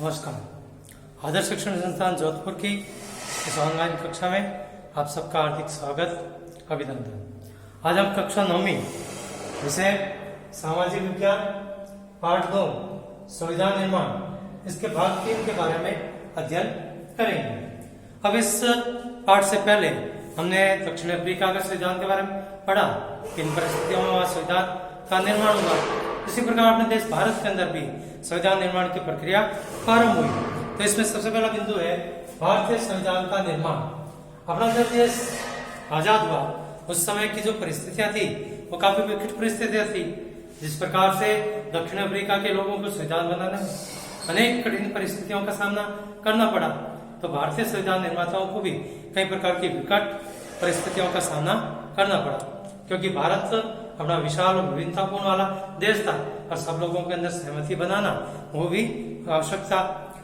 नमस्कार। आदर्श शिक्षण संस्थान जोधपुर की इस ऑनलाइन कक्षा में आप सबका हार्दिक स्वागत, अभिनंदन। आज हम कक्षा 9वीं विषय सामाजिक विज्ञान पाठ 2 संविधान निर्माण इसके भाग 3 के बारे में अध्ययन करेंगे। अब इस पाठ से पहले हमने दक्षिण अफ्रीका के संविधान के बारे में पढ़ा, किन परिस्थितियों में वह संविधान का निर्माण हुआ। इसी प्रकार अपने देश भारत के अंदर भी संविधान निर्माण की प्रक्रिया प्रारंभ हुई। तो इसमें सबसे पहला बिंदु है भारतीय संविधान का निर्माण। अपना जब देश आजाद हुआ उस समय की जो परिस्थितियां थी वो काफी विकट परिस्थितियां थी। जिस प्रकार से दक्षिण अफ्रीका के लोगों को संविधान बनाने में अनेक कठिन परिस्थितियों का सामना करना पड़ा, तो भारतीय संविधान निर्माताओं को भी कई प्रकार की विकट परिस्थितियों का सामना करना पड़ा, क्योंकि भारत अपना विशाल और विविधतापूर्ण वाला देश था और सब लोगों के अंदर सहमति बनाना वो भी आवश्यक था।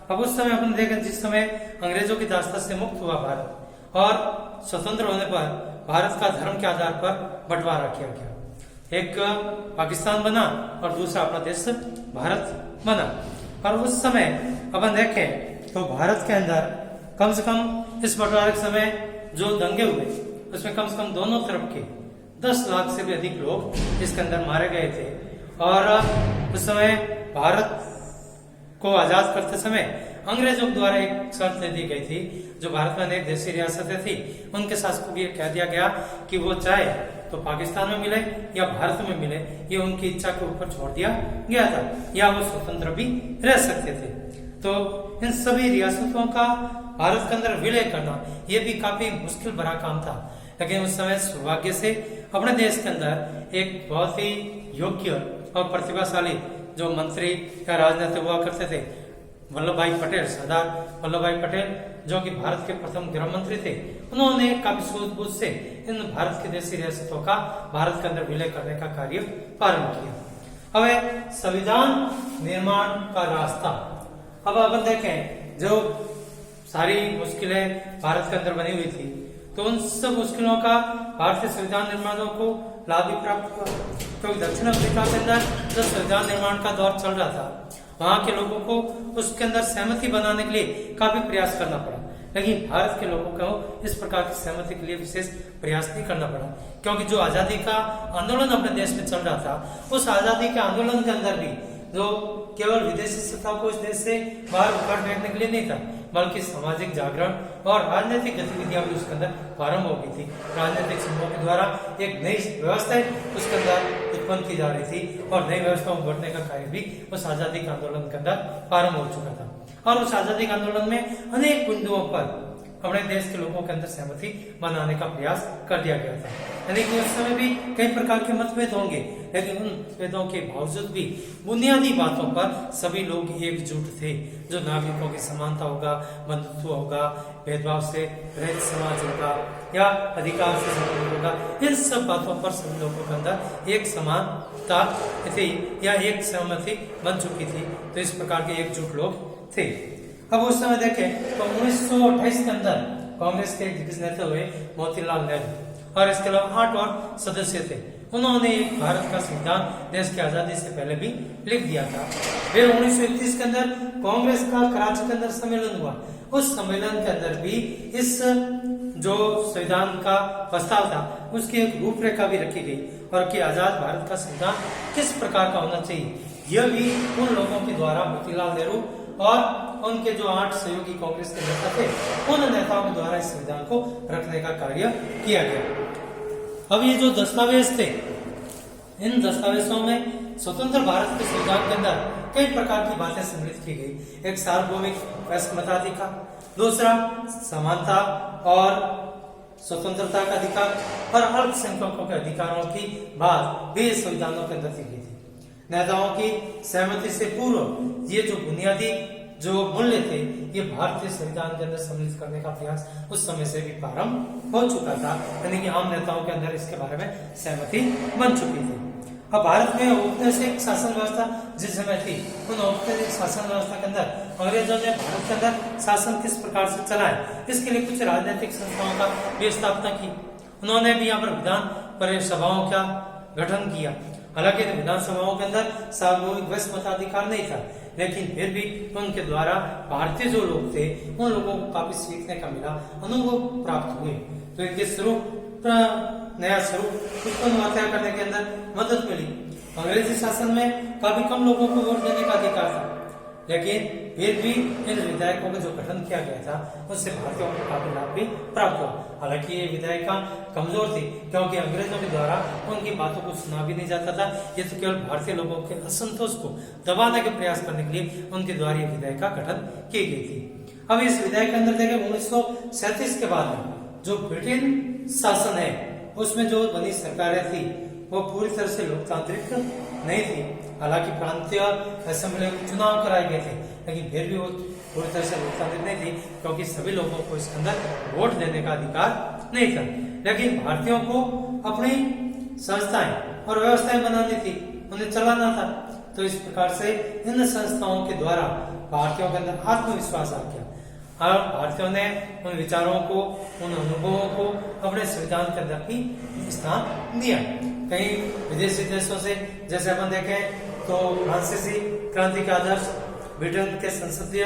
अब उस समय अपन देखें, जिस समय अंग्रेजों की दास्ता से मुक्त हुआ भारत और स्वतंत्र होने पर भारत का धर्म के आधार पर बंटवारा किया गया। एक पाकिस्तान बना और दूसरा अपना देश भारत बना। और उस समय अपन देखें तो भारत के अंदर कम से कम इस बंटवारे के समय जो दंगे हुए उसमें कम से कम दोनों तरफ के 10 लाख से भी अधिक लोग इसके अंदर मारे गए थे। और उस समय भारत को आजाद करते समय अंग्रेजों द्वारा एक शर्त दे दी गई थी, जो भारत में अनेक देशी रियासतें थी उनके शासकों को यह कह दिया गया कि वो चाहे तो पाकिस्तान में मिले या भारत में मिले, ये उनकी इच्छा के ऊपर छोड़ दिया गया था, या वो स्वतंत्र भी रह सकते थे। तो इन सभी रियासतों का भारत के अंदर विलय करना ये भी काफी मुश्किल भरा काम था। लेकिन उस समय सौभाग्य से अपने देश के अंदर एक बहुत ही योग्य और प्रतिभाशाली जो मंत्री या राजनेता हुआ करते थे, वल्लभ भाई पटेल, सरदार वल्लभ भाई पटेल, जो कि भारत के प्रथम गृह मंत्री थे, उन्होंने काफी सूझबूझ से इन भारत की देशी रियासतों का भारत के अंदर विलय करने का कार्य प्रारंभ किया। अब संविधान निर्माण का रास्ता, अब अपन देखें जो सारी मुश्किलें भारत के अंदर बनी हुई थी, तो उन सब मुश्किलों का भारतीय संविधान निर्माणों को लाभ भी प्राप्त हुआ। क्योंकि दक्षिण अफ्रीका के अंदर जो संविधान निर्माण का दौर चल रहा था, वहां के लोगों को उसके अंदर सहमति बनाने के लिए काफी प्रयास करना पड़ा, लेकिन भारत के लोगों को इस प्रकार की सहमति के लिए विशेष प्रयास नहीं करना पड़ा, क्योंकि जो आजादी का आंदोलन अपने देश में चल रहा था, उस आजादी के आंदोलन के अंदर भी जो केवल विदेशी सत्ता को इस देश से बाहर उखाड़ फेंकने के लिए नहीं था, बल्कि सामाजिक जागरण और राजनीतिक गतिविधियां भी उसके अंदर प्रारंभ हो गई थी। राजनीतिक समूहों के द्वारा एक नई व्यवस्था उसके अंदर उत्पन्न की जा रही थी और नई व्यवस्थाओं को बढ़ने का कार्य भी उस आजादी के आंदोलन के अंदर प्रारंभ हो चुका था। और उस आजादी के आंदोलन में अनेक बिंदुओं पर अपने देश के लोगों के अंदर सहमति बनाने का प्रयास कर दिया गया था। यानी कि उस समय भी कई प्रकार के मतभेद होंगे, लेकिन उन मतभेदों के बावजूद भी बुनियादी बातों पर सभी लोग एकजुट थे। जो नागरिकों की समानता होगा, बंधुत्व होगा, भेदभाव से रहित समाज होगा या अधिकार से संबंधित होगा, इन सब बातों पर सभी लोगों के अंदर एक समानता थी या एक सहमति बन चुकी थी। तो इस प्रकार के एकजुट लोग थे। अब उस समय देखें तो 1928 के अंदर कांग्रेस के दिग्गज नेता हुए मोतीलाल नेहरू, और इसके अलावा 8 और सदस्य थे। उन्होंने एक भारत का संविधान देश की आजादी से पहले भी लिख दिया था। फिर 1931 के अंदर कांग्रेस का कराची के अंदर सम्मेलन हुआ। उस सम्मेलन के अंदर भी इस जो संविधान का प्रस्ताव था उसकी एक रूपरेखा भी रखी गई, और कि आजाद भारत का संविधान किस प्रकार का होना चाहिए, यह भी उन लोगों के द्वारा मोतीलाल नेहरू और उनके जो 8 सहयोगी कांग्रेस के नेता थे, उन नेताओं के द्वारा इस संविधान को रखने का कार्य किया गया। अब ये जो दस्तावेज थे, इन दस्तावेजों में स्वतंत्र भारत के संविधान के अंदर कई प्रकार की बातें सम्मिलित की गई। एक सार्वभौमिक मताधिकार, दूसरा समानता और स्वतंत्रता का अधिकार, और अल्पसंख्यकों के अधिकारों की बात भी संविधानों के अंदर दी गई थी। नेताओं की सहमति से पूर्व ये जो बुनियादी जो मूल्य थे, ये भारतीय संविधान के अंदर सम्मिलित करने का प्रयास उस समय से भी प्रारंभ हो चुका था। यानी कि आम नेताओं के अंदर इसके बारे में सहमति बन चुकी थी। अब भारत में औपनिवेशिक शासन व्यवस्था जिस समय थी, उन औपनिवेशिक शासन व्यवस्था के अंदर अंग्रेजों ने भारत के अंदर शासन किस प्रकार से चलाया, इसके लिए कुछ राजनीतिक संस्थाओं का भी स्थापना की। उन्होंने भी यहाँ पर विधान परिसभाओं का गठन किया। हालांकि विधानसभाओं के अंदर सार्वभौमिक मताधिकार नहीं था, लेकिन फिर भी उनके द्वारा भारतीय जो लोग थे उन लोगों को काफी सीखने का मिला, अनुभव प्राप्त हुए। तो इनके नया स्वरूप उत्पन्न करने के अंदर मदद मिली। अंग्रेजी शासन में काफी कम लोगों को वोट देने का अधिकार था, लेकिन फिर भी इन विधायकों का जो गठन किया गया था उससे भारतीयों को काफी लाभ भी प्राप्त हुआ। हालांकि ये विधायिका कमजोर थी, क्योंकि अंग्रेजों के द्वारा उनकी बातों को सुना भी नहीं जाता था। ये तो केवल भारतीय लोगों के असंतोष को दबाने के प्रयास करने के लिए उनके द्वारा ये विधायिका गठन की गई थी। अब इस विधायक के अंदर देखें 1937 के बाद में जो ब्रिटेन शासन है उसमें जो बनी सरकारें थी वो पूरी तरह से लोकतांत्रिक नहीं थी। हालांकि प्रांतीय असेंबली में चुनाव कराए गए थे, लेकिन फिर भी वो पूरी तरह से लोकतांत्रिक नहीं थी, क्योंकि सभी लोगों को इसके अंदर वोट देने का अधिकार नहीं था। लेकिन भारतीयों को अपनी संस्थाएं और व्यवस्थाएं बनानी थी, उन्हें चलाना था। तो इस प्रकार से इन संस्थाओं के द्वारा भारतीयों के अंदर आत्मविश्वास आ गया और भारतीयों ने उन विचारों को, उन अनुभवों को अपने संविधान के अंदर भी स्थान दिया। कई विदेशी देशों से जैसे अपन देखें तो फ्रांसीसी क्रांति के आदर्श, ब्रिटेन के संसदीय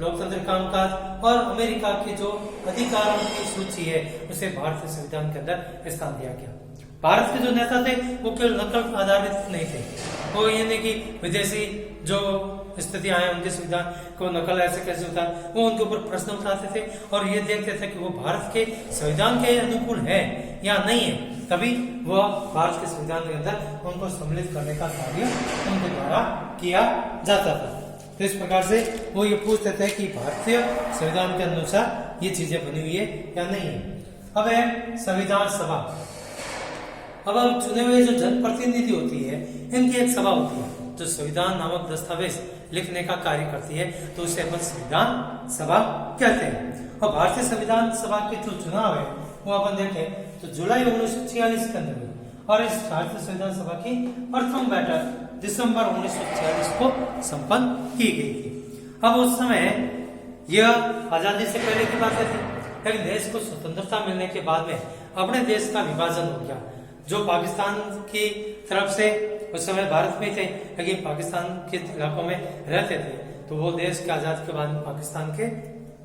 लोकतंत्र कामकाज और अमेरिका की जो अधिकारों की सूची है उसे भारतीय संविधान के अंदर स्थान दिया गया। भारत के जो नेता थे वो केवल नकल आधारित नहीं थे, वो ये नहीं कि विदेशी जो स्थितियां हैं उनके संविधान को नकल ऐसे कैसे होता है, वो उनके ऊपर प्रश्न उठाते थे और ये देखते थे कि वो भारत के संविधान के अनुकूल है या नहीं है, तभी वह भारत के संविधान के अंदर उनको सम्मिलित करने का कार्य उनके द्वारा किया जाता था। तो इस प्रकार से वो ये पूछते थे कि भारतीय संविधान के अनुसार ये चीजें बनी हुई है या नहीं है। अब है संविधान सभा। अब चुने हुए जो जनप्रतिनिधि होती है इनकी एक सभा होती है जो संविधान नामक दस्तावेज लिखने का कार्य करती है, तो उसे अपन संविधान सभा कहते हैं। और भारतीय संविधान सभा के जो चुनाव है वो अपन देखें तो जुलाई 1946 के अंदर हुई और इस भारतीय संविधान सभा की प्रथम बैठक दिसंबर 1946 को संपन्न की गई थी। अब उस समय यह आजादी से पहले की बात थी, लेकिन देश को स्वतंत्रता मिलने के बाद में अपने देश का विभाजन हो गया। जो पाकिस्तान की तरफ से उस समय भारत में थे, लेकिन पाकिस्तान के इलाकों में रहते थे, तो वो देश के आजाद के बाद पाकिस्तान के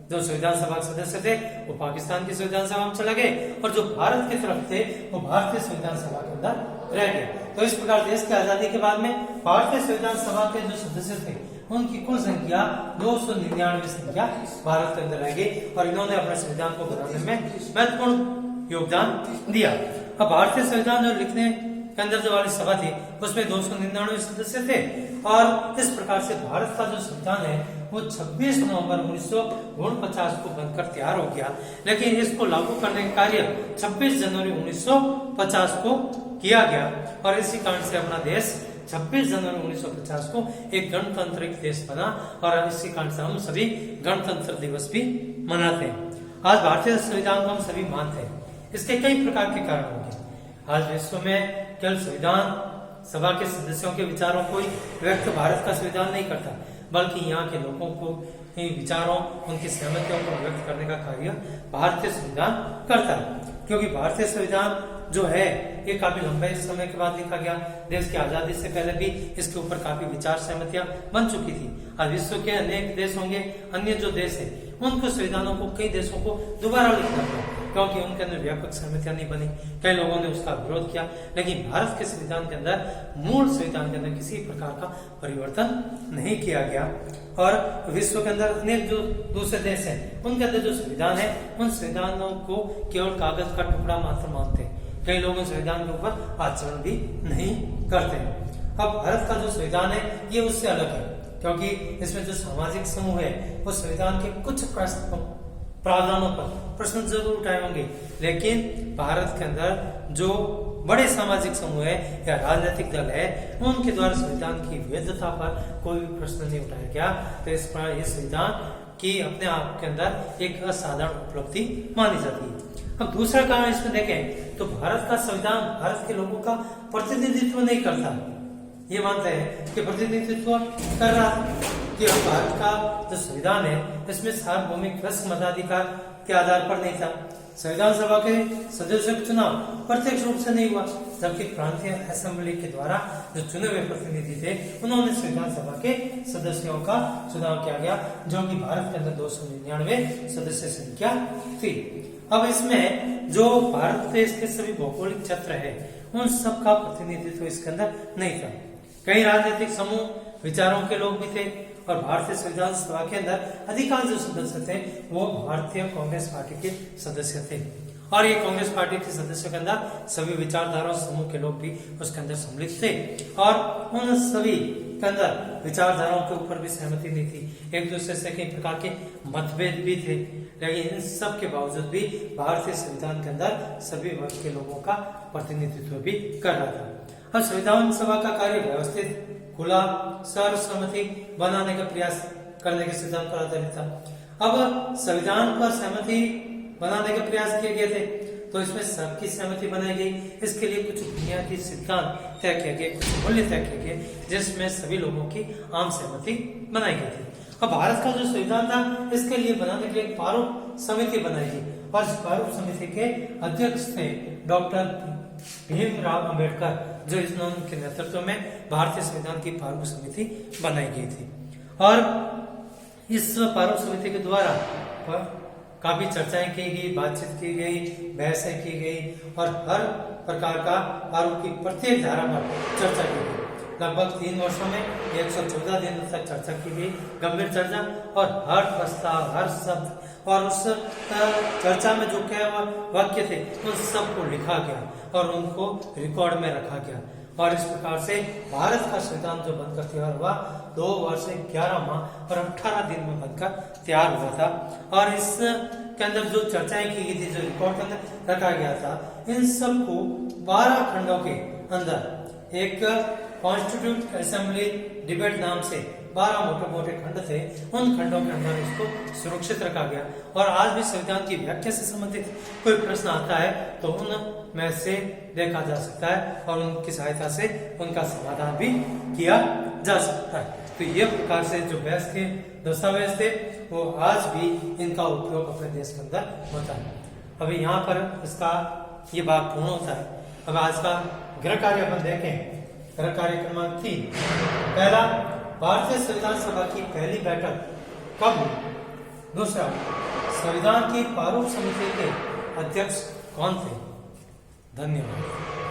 जो संविधान सभा के सदस्य थे वो पाकिस्तान की संविधान सभा में चले गए और जो भारत की तरफ थे वो भारतीय संविधान सभा के अंदर रह गए। तो इस प्रकार देश की आजादी के बाद में भारतीय संविधान सभा के जो सदस्य थे उनकी कुल संख्या 299 संख्या भारत के अंदर रह गई और इन्होंने अपने संविधान को बनाने में महत्वपूर्ण योगदान दिया। अब भारतीय संविधान जो लिखने के अंदर जो वाली सभा थी उसमें 299 सदस्य थे और इस प्रकार से भारत का जो संविधान है वो 26 नवंबर 1949 को बनकर तैयार हो गया, लेकिन इसको लागू करने का कार्य 26 जनवरी 1950 को किया गया और इसी कारण से अपना देश 26 जनवरी 1950 को एक गणतांत्रिक देश बना और इसी कारण से हम सभी गणतंत्र दिवस भी मनाते हैं। आज भारतीय संविधान को हम सभी मानते हैं। इसके कई प्रकार के कारण होंगे। आज विश्व में केवल संविधान सभा के सदस्यों के विचारों को व्यक्त भारत का संविधान नहीं करता, बल्कि यहाँ के लोगों को विचारों, उनकी सहमतियों को व्यक्त करने का कार्य भारतीय संविधान करता है। क्योंकि भारतीय संविधान जो है ये काफी लंबे समय के बाद लिखा गया। देश की आजादी से पहले भी इसके ऊपर काफी विचार सहमतियां बन चुकी थी। आज विश्व के अनेक देश होंगे, अन्य जो देश है उनको संविधानों को कई देशों को दोबारा लिखना पड़ा, क्योंकि उनके अंदर व्यापक सहमतियां नहीं बनी। कई लोगों ने उसका विरोध किया, लेकिन भारत के संविधान के अंदर, मूल संविधान के अंदर किसी प्रकार का परिवर्तन नहीं किया गया। और विश्व के अंदर अनेक जो दूसरे देश हैं उनके अंदर जो संविधान है उन संविधानों को केवल कागज का टुकड़ा मात्र मानते हैं। कई लोग संविधान के ऊपर आचरण भी नहीं करते। अब भारत का जो संविधान है ये उससे अलग है, क्योंकि इसमें जो सामाजिक समूह है वो संविधान के कुछ प्रावधानों पर प्रश्न जरूर उठाए होंगे, लेकिन भारत के अंदर जो बड़े सामाजिक समूह है या राजनीतिक दल है उनके द्वारा संविधान की वैधता पर कोई भी प्रश्न नहीं उठाया गया। तो इस पर यह संविधान की अपने आप के अंदर एक असाधारण उपलब्धि मानी जाती है। अब दूसरा कारण इसमें देखें तो भारत का संविधान भारत के लोगों का प्रतिनिधित्व नहीं करता। ये मानते हैं कि प्रतिनिधित्व कर रहा है कि भारत का जो संविधान है इसमें सार्वभौमिक मताधिकार के आधार पर नहीं था, संविधान सभा के सदस्यों का चुनाव प्रत्यक्ष रूप से नहीं हुआ, जबकि प्रांतीय असेंबली के द्वारा जो चुने हुए प्रतिनिधि थे उन्होंने संविधान सभा के सदस्यों का चुनाव किया गया, जो कि भारत के अंदर 299 सदस्य संख्या थी। अब इसमें जो भारत देश के सभी भौगोलिक क्षेत्र है उन सब का प्रतिनिधित्व इसके अंदर नहीं था। कई राजनीतिक समूह विचारों के लोग भी थे और भारतीय संविधान सभा के अंदर अधिकांश जो सदस्य थे वो भारतीय कांग्रेस पार्टी के सदस्य थे और ये कांग्रेस पार्टी के सदस्यों के अंदर सभी विचारधारा समूह के लोग भी उसके अंदर सम्मिलित थे और उन सभी के अंदर विचारधाराओं के ऊपर भी सहमति नहीं थी, एक दूसरे से कई प्रकार के मतभेद भी थे, लेकिन इन सब के बावजूद भी भारतीय संविधान के अंदर सभी वर्ग के लोगों का प्रतिनिधित्व भी कर रहा था। अब संविधान सभा का कार्य व्यवस्थित, खुला, सर्वसम्मति बनाने का प्रयास करने के सिद्धांत पर आधारित था। अब संविधान पर सहमति बनाने के प्रयास किए गए थे तो इसमें सबकी सहमति बनाई गई, इसके लिए कुछ बुनियादी सिद्धांत तय किए गए, कुछ मूल्य तय किए गए जिसमें सभी लोगों की आम सहमति बनाई गई थी। अब भारत का जो संविधान था इसके लिए बनाने के लिए एक प्रारूप समिति बनाई गई और इस प्रारूप समिति के अध्यक्ष थे डॉक्टर भीमराव अंबेडकर, जो इनके नेतृत्व में भारतीय संविधान की प्रारूप समिति बनाई गई थी। और इस प्रारूप समिति के द्वारा काफी चर्चाएं की गई, बातचीत की गई, बहसें की गई और हर प्रकार का प्रारूप की प्रत्येक धारा पर चर्चा की गई। लगभग 3 वर्षों में 114 दिन तक चर्चा की गई, गंभीर चर्चा, और हर प्रस्ताव, हर शब्द और उस चर्चा में जो क्या वाक्य थे उन सबको लिखा गया और उनको रिकॉर्ड में रखा गया और इस प्रकार से भारत का संविधान जो बनकर तैयार हुआ 2 वर्ष 11 माह और 18 दिन में बनकर तैयार हुआ था। और इस के अंदर जो चर्चाएं की गई थी, जो रिकॉर्ड के अंदर रखा गया था, इन सबको 12 खंडों के अंदर एक कॉन्स्टिट्यूट असेंबली डिबेट नाम से 12 मोटे मोटे खंड थे, उन खंडों के अंदर इसको सुरक्षित रखा गया। और आज भी संविधान की व्याख्या से संबंधित कोई प्रश्न आता है तो उन में से देखा जा सकता है और उनकी सहायता से उनका समाधान भी किया जा सकता है। तो ये प्रकार से जो बहस के दस्तावेज थे वो आज भी इनका उपयोग अपने देश के अंदर होता है। अभी यहाँ पर इसका ये भाग पूर्ण होता है। अब आज का गृह कार्य अपन देखें। गृह कार्य क्रमांक 3, पहला, भारतीय संविधान सभा की पहली बैठक कब हुई? दूसरा, संविधान की प्रारूप समिति के अध्यक्ष कौन थे? धन्यवाद।